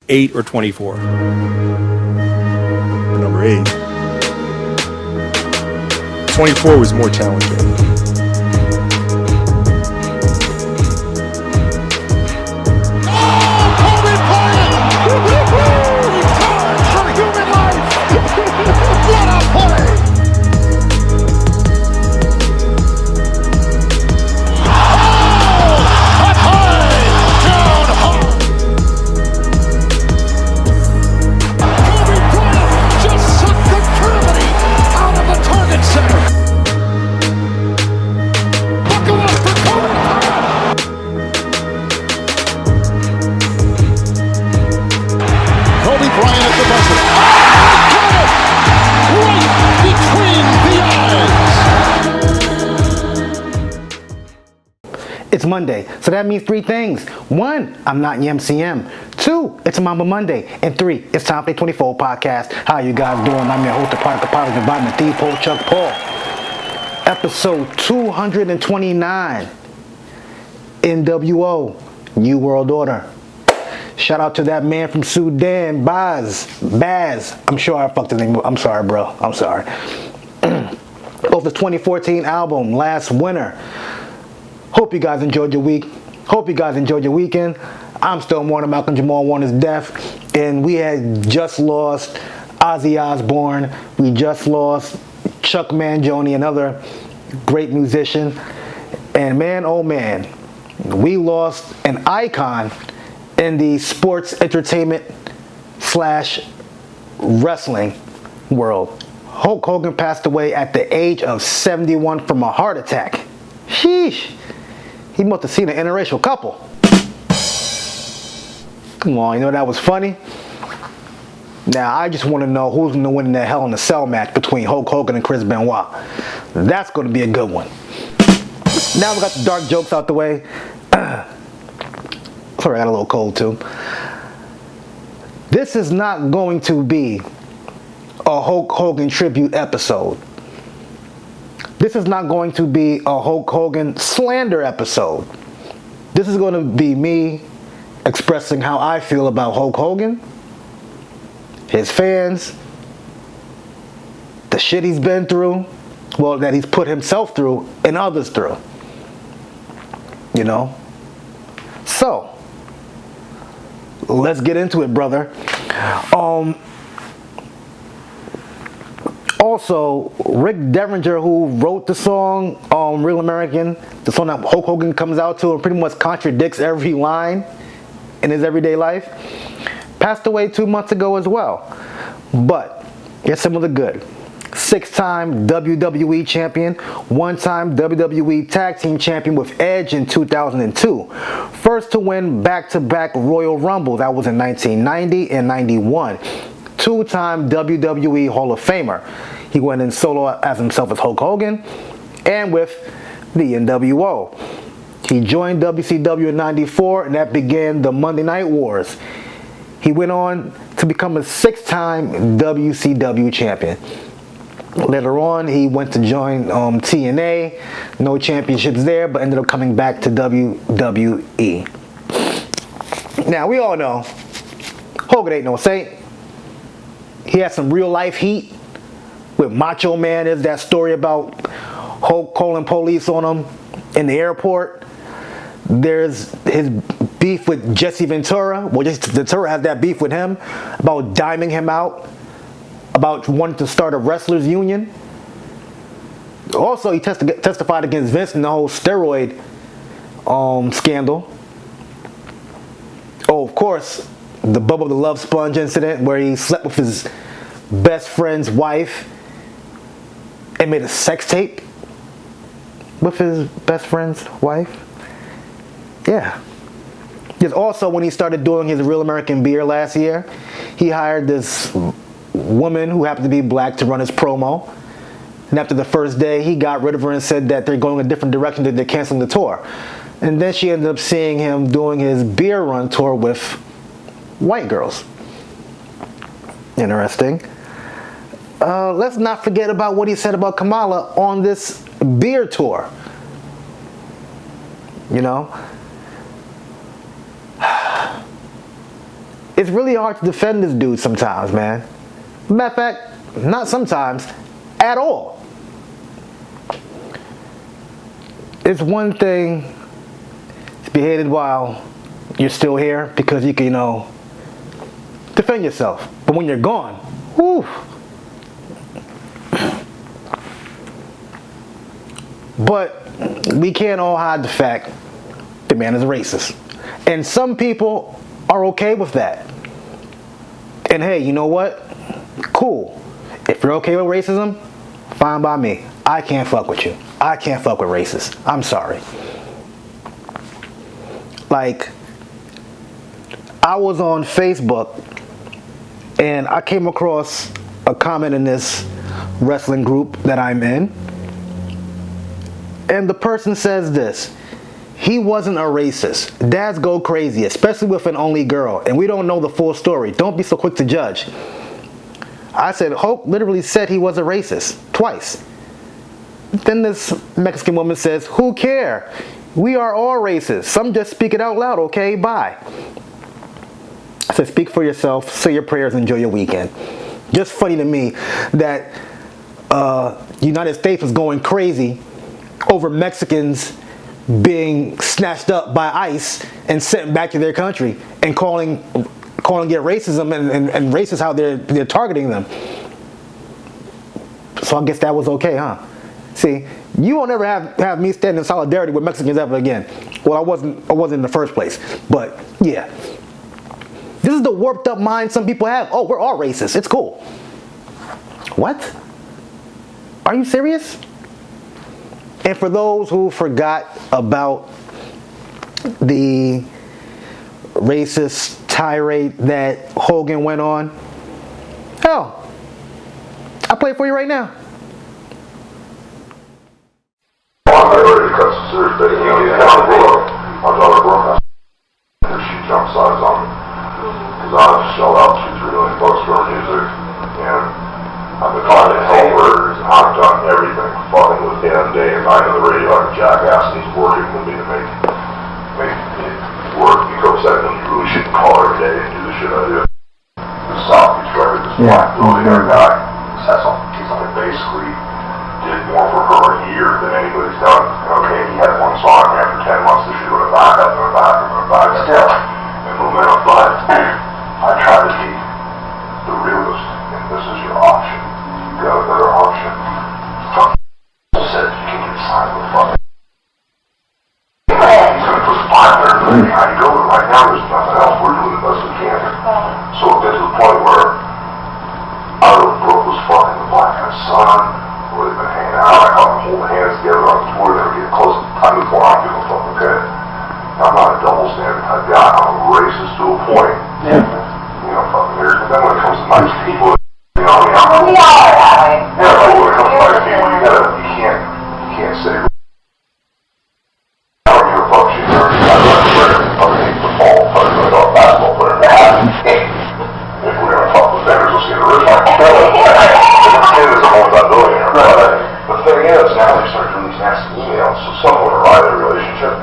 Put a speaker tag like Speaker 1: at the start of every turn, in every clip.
Speaker 1: 8 or 24?
Speaker 2: Number 8. 24 was more challenging.
Speaker 3: It's Monday, so that means 3 things. 1, I'm not in the MCM. 2, it's a Mamba Monday. And 3, it's time for the 24 podcast. How you guys doing? I'm your host, the product of Positive Environment, the Paul Chuck Paul. Episode 229. NWO, New World Order. Shout out to that man from Sudan, Baz. I'm sure I fucked his name up. I'm sorry, bro. I'm sorry. Off the 2014 album, Last Winter. Hope you guys enjoyed your week. Hope you guys enjoyed your weekend. I'm still mourning Malcolm Jamal Warner's death. And we had just lost Ozzy Osbourne. We just lost Chuck Mangione, another great musician. And man, oh man, we lost an icon in the sports entertainment / wrestling world. Hulk Hogan passed away at the age of 71 from a heart attack. Sheesh. He must have seen an interracial couple. Come on, you know that was funny? Now, I just want to know who's going to win that Hell in a Cell match between Hulk Hogan and Chris Benoit. That's going to be a good one. Now we got the dark jokes out the way. Sorry, I got a little cold too. This is not going to be a Hulk Hogan tribute episode. This is not going to be a Hulk Hogan slander episode. This is going to be me expressing how I feel about Hulk Hogan, his fans, the shit he's been through, well, that he's put himself through and others through. You know? So, let's get into it, brother. Also, Rick Derringer, who wrote the song Real American, the song that Hulk Hogan comes out to and pretty much contradicts every line in his everyday life, passed away 2 months ago as well. But here's some of the good. 6-time WWE champion, 1-time WWE Tag Team champion with Edge in 2002. First to win back-to-back Royal Rumble, that was in 1990 and 91. 2-time WWE Hall of Famer. He went in solo as himself as Hulk Hogan and with the NWO. He joined WCW in 94 and that began the Monday Night Wars. He went on to become a 6-time WCW champion. Later on, he went to join TNA. No championships there, but ended up coming back to WWE. Now, we all know Hogan ain't no saint. He had some real life heat with Macho Man. There's that story about Hulk calling police on him in the airport. There's his beef with Jesse Ventura. Well, Jesse Ventura has that beef with him about diming him out, about wanting to start a wrestlers union. Also, he testified against Vince in the whole steroid scandal. Oh, of course, the Bubba the Love Sponge incident where he slept with his best friend's wife and made a sex tape with his best friend's wife. Yeah. There's also when he started doing his Real American Beer last year, he hired this woman who happened to be black to run his promo. And after the first day, he got rid of her and said that they're going a different direction, that they're canceling the tour. And then she ended up seeing him doing his beer run tour with white girls. Interesting. Let's not forget about what he said about Kamala on this beer tour. it's really hard to defend this dude sometimes, man. Matter of fact, not sometimes, at all. It's one thing to be hated while you're still here because you can, defend yourself. But when you're gone, whew. But we can't all hide the fact the man is racist. And some people are okay with that. And hey, you know what? Cool. If you're okay with racism, fine by me. I can't fuck with you. I can't fuck with racists. I'm sorry. Like, I was on Facebook and I came across a comment in this wrestling group that I'm in. And the person says this: he wasn't a racist. Dads go crazy, especially with an only girl, and we don't know the full story. Don't be so quick to judge. I said, Hulk literally said he was a racist, twice. Then this Mexican woman says, who care? We are all racist. Some just speak it out loud, okay? Bye. I said, speak for yourself, say your prayers, enjoy your weekend. Just funny to me that the United States was going crazy over Mexicans being snatched up by ICE and sent back to their country and calling it racism and racist how they're targeting them. So I guess that was okay, huh? See, you won't ever have me stand in solidarity with Mexicans ever again. Well, I wasn't in the first place, but yeah. This is the warped up mind some people have. Oh, we're all racist. It's cool. What? Are you serious? And for those who forgot about the racist tirade that Hogan went on, hell, I'll play it for you right now. She jump sides on me because I shelled out $2-3 million for her music, and I've been trying to help her. I've done everything, fucking with damn day and night on the radio. I'm a jackass, and he's working with me to make it work. You go upset when you really shouldn't call her every day and do the shit I do. This South Beach record, this black billionaire guy, this has something basically did more for her a year than anybody's done. Okay, he had one song after 10 months, the shit would have back up and back still. And momentum, but I try to be the realist, and this is your option. You got a better option. Fuck said you can get signed with fucking. He's gonna put $500 million behind you. Right now, there's nothing else. We're doing the best we can. So it gets to the point where I really broke was fucking the black guy's son. Where they've been hanging out, I help them hold hands together on the tour, they're getting close. I move on, I'm giving a fuck, okay? I'm not a double standard type guy, I'm a racist to a point. Yeah. Fucking weird. But then when it comes to nice people,
Speaker 1: we are that way.
Speaker 3: Yeah, but when it comes to nice people, you can't say, I don't give a fuck, she's already got a player, underneath the ball, talking about basketball player. If we're gonna fuck with vendors, let's get a rich one. The thing is, now they start doing these nasty emails, so someone will ride their relationship.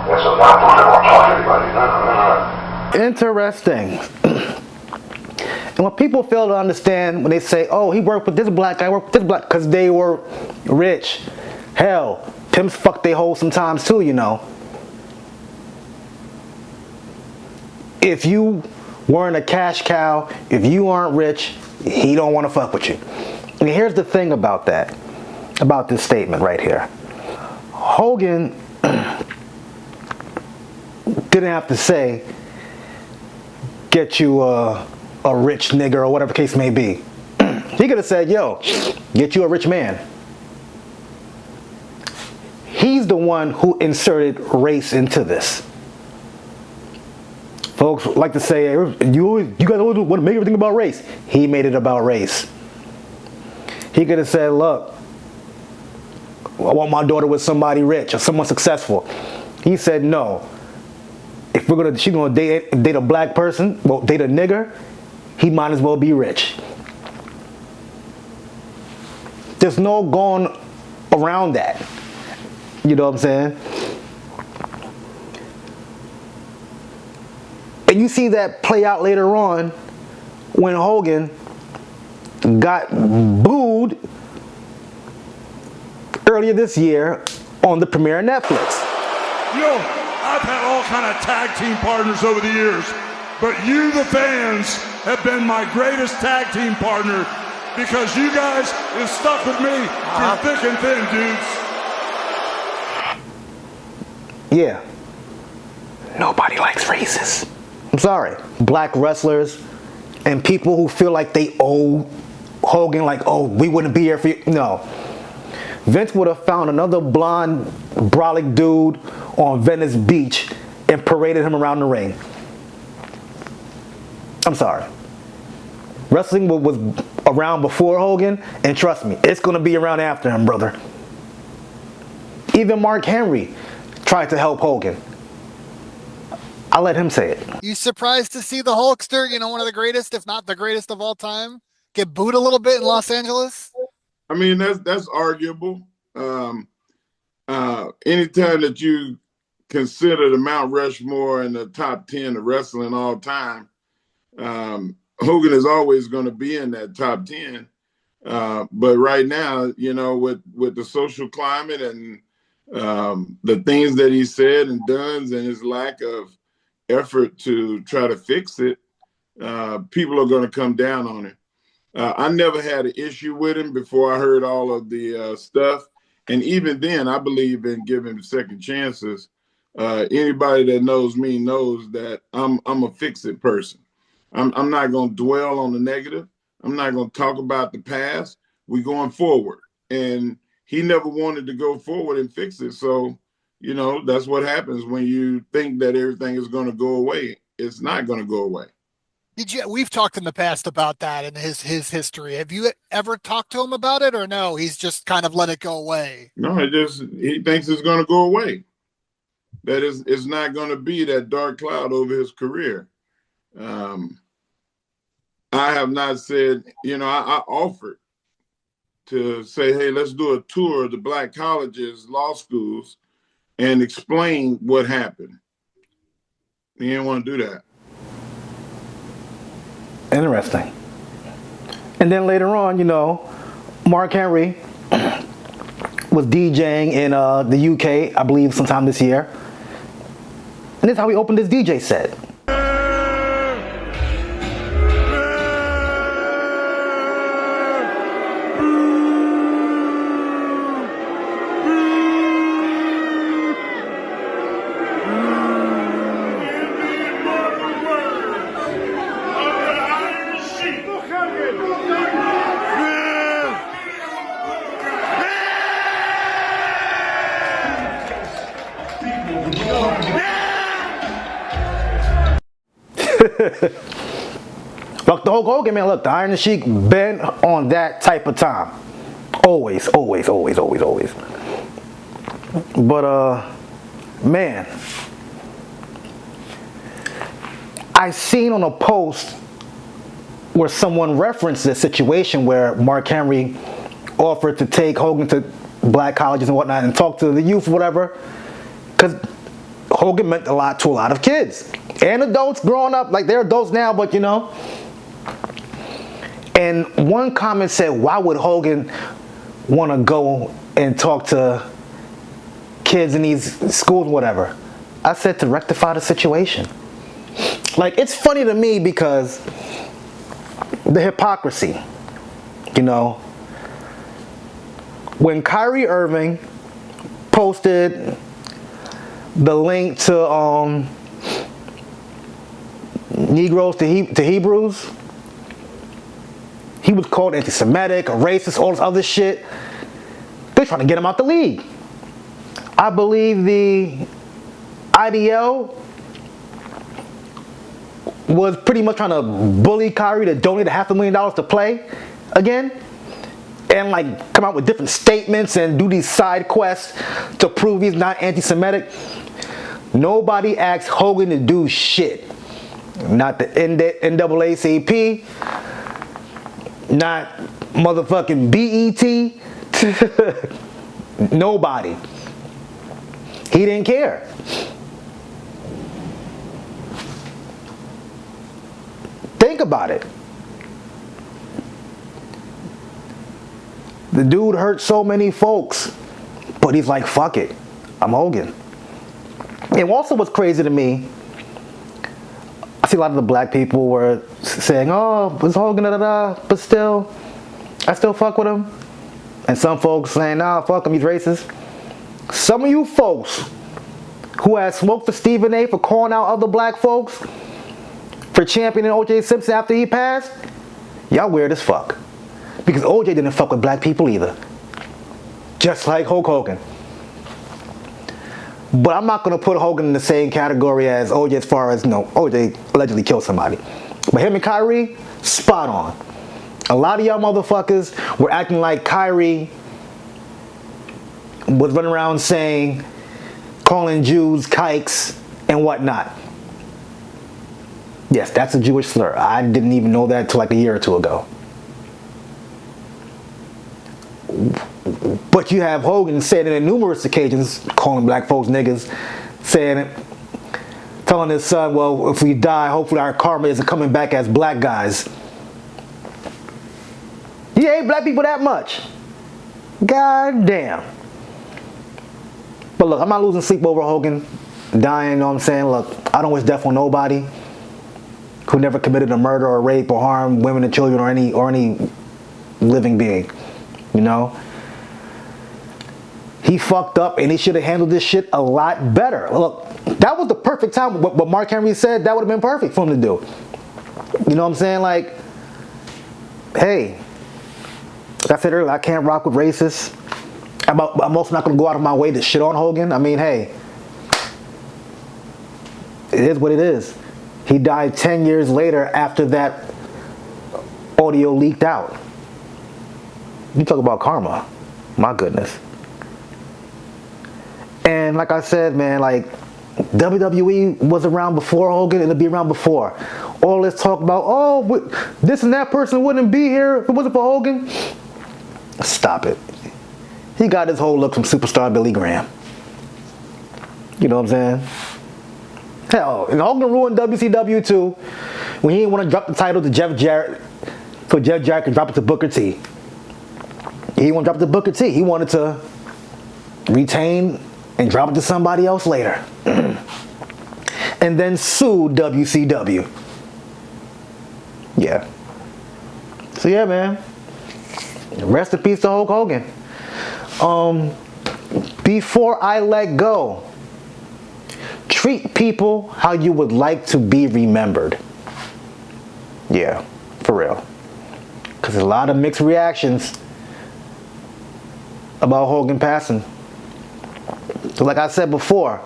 Speaker 3: And so now don't ever want to talk to anybody. Interesting. And what people fail to understand when they say, oh, he worked with this black guy, worked with this black, because they were rich. Hell, pimps fuck they hoes sometimes too, If you weren't a cash cow, if you aren't rich, he don't want to fuck with you. And here's the thing about that, about this statement right here. Hogan didn't have to say, get you a rich nigga or whatever the case may be. He could have said, yo, get you a rich man. He's the one who inserted race into this. Folks like to say, you guys always want to make everything about race. He made it about race. He could have said, look, I want my daughter with somebody rich or someone successful. He said, no. If she's gonna date a black person, well, date a nigger, he might as well be rich. There's no going around that. You know what I'm saying? And you see that play out later on when Hogan got booed earlier this year on the premiere of Netflix.
Speaker 4: I've had all kind of tag team partners over the years, but you, the fans, have been my greatest tag team partner because you guys have stuck with me through thick and thin, dudes.
Speaker 3: Yeah. Nobody likes racists. I'm sorry. Black wrestlers and people who feel like they owe Hogan, like, oh, we wouldn't be here for you. No. Vince would have found another blonde, brolic dude on Venice Beach and paraded him around the ring. I'm sorry. Wrestling was around before Hogan, and trust me, it's going to be around after him, brother. Even Mark Henry tried to help Hogan. I'll let him say it.
Speaker 5: You surprised to see the Hulkster, one of the greatest, if not the greatest of all time, get booed a little bit in Los Angeles?
Speaker 6: I mean, that's arguable. Anytime that you consider the Mount Rushmore in the top 10 of wrestling all time, Hogan is always going to be in that top 10. But right now, with the social climate and the things that he said and done and his lack of effort to try to fix it, people are going to come down on him. I never had an issue with him before I heard all of the stuff. And even then, I believe in giving second chances. Anybody that knows me knows that I'm a fix-it person. I'm not going to dwell on the negative. I'm not going to talk about the past. We're going forward. And he never wanted to go forward and fix it. So, that's what happens when you think that everything is going to go away. It's not going to go away.
Speaker 5: We've talked in the past about that and his history. Have you ever talked to him about it, or no? He's just kind of let it go away.
Speaker 6: No, he thinks it's going to go away. That it's not going to be that dark cloud over his career. I have not said, I offered to say, hey, let's do a tour of the black colleges, law schools, and explain what happened. He didn't want to do that.
Speaker 3: Interesting. And then later on, Mark Henry was DJing in the UK, I believe sometime this year. And this is how he opened his DJ set. Look, the Hulk Hogan, man, look, the Iron Sheik been on that type of time. Always. But, man, I seen on a post where someone referenced this situation where Mark Henry offered to take Hogan to black colleges and whatnot and talk to the youth or whatever, because Hogan meant a lot to a lot of kids and adults growing up. Like, they're adults now, but And one comment said, why would Hogan want to go and talk to kids in these schools or whatever? I said, to rectify the situation. Like, it's funny to me because the hypocrisy, when Kyrie Irving posted the link to Negroes to Hebrews, he was called anti-Semitic, a racist, all this other shit. They're trying to get him out the league. I believe the IDL was pretty much trying to bully Kyrie to donate $500,000 to play again, and like come out with different statements and do these side quests to prove he's not anti-Semitic. Nobody asked Hogan to do shit. Not the NAACP, not motherfucking BET. Nobody. He didn't care. Think about it. The dude hurt so many folks, but he's like, fuck it, I'm Hogan. And also what's crazy to me, I see a lot of the black people were saying, oh, it's Hogan, but still, I still fuck with him. And some folks saying, nah, fuck him, he's racist. Some of you folks who had smoked for Stephen A. for calling out other black folks, for championing O.J. Simpson after he passed, y'all weird as fuck. Because O.J. didn't fuck with black people either. Just like Hulk Hogan. But I'm not going to put Hogan in the same category as O.J. as far as, O.J. allegedly killed somebody. But him and Kyrie, spot on. A lot of y'all motherfuckers were acting like Kyrie was running around saying, calling Jews kikes and whatnot. Yes, that's a Jewish slur. I didn't even know that until like a year or two ago. But you have Hogan saying it on numerous occasions, calling black folks niggas, telling his son, well, if we die, hopefully our karma isn't coming back as black guys. He hate black people that much. God damn. But look, I'm not losing sleep over Hogan dying, you know what I'm saying? Look, I don't wish death on nobody who never committed a murder or rape or harm women and children or any living being, you know? He fucked up and he should have handled this shit a lot better. Look, that was the perfect time. What Mark Henry said, that would have been perfect for him to do. You know what I'm saying? Like, hey, like I said earlier, I can't rock with racists. I'm also not going to go out of my way to shit on Hogan. I mean, hey, it is what it is. He died 10 years later after that audio leaked out. You talk about karma. My goodness. And like I said, man, like, WWE was around before Hogan and it'll be around before. All this talk about, oh, this and that person wouldn't be here if it wasn't for Hogan. Stop it. He got his whole look from superstar Billy Graham. You know what I'm saying? Hell, and Hogan ruined WCW too when he didn't want to drop the title to Jeff Jarrett so Jeff Jarrett could drop it to Booker T. He didn't want to drop it to Booker T. He wanted to retain and drop it to somebody else later. And then sue WCW. Yeah. So yeah, man. Rest in peace to Hulk Hogan. Before I let go, treat people how you would like to be remembered. Yeah, for real. Because there's a lot of mixed reactions about Hogan passing. So like I said before,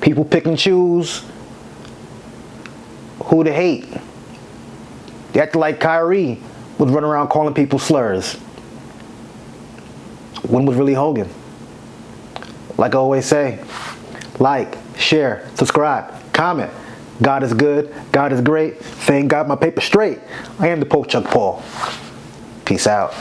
Speaker 3: people pick and choose who to hate. They act like Kyrie was running around calling people slurs. When was really Hogan? Like I always say, like, share, subscribe, comment. God is good. God is great. Thank God my paper straight. I am the Pope Chuck Paul. Peace out.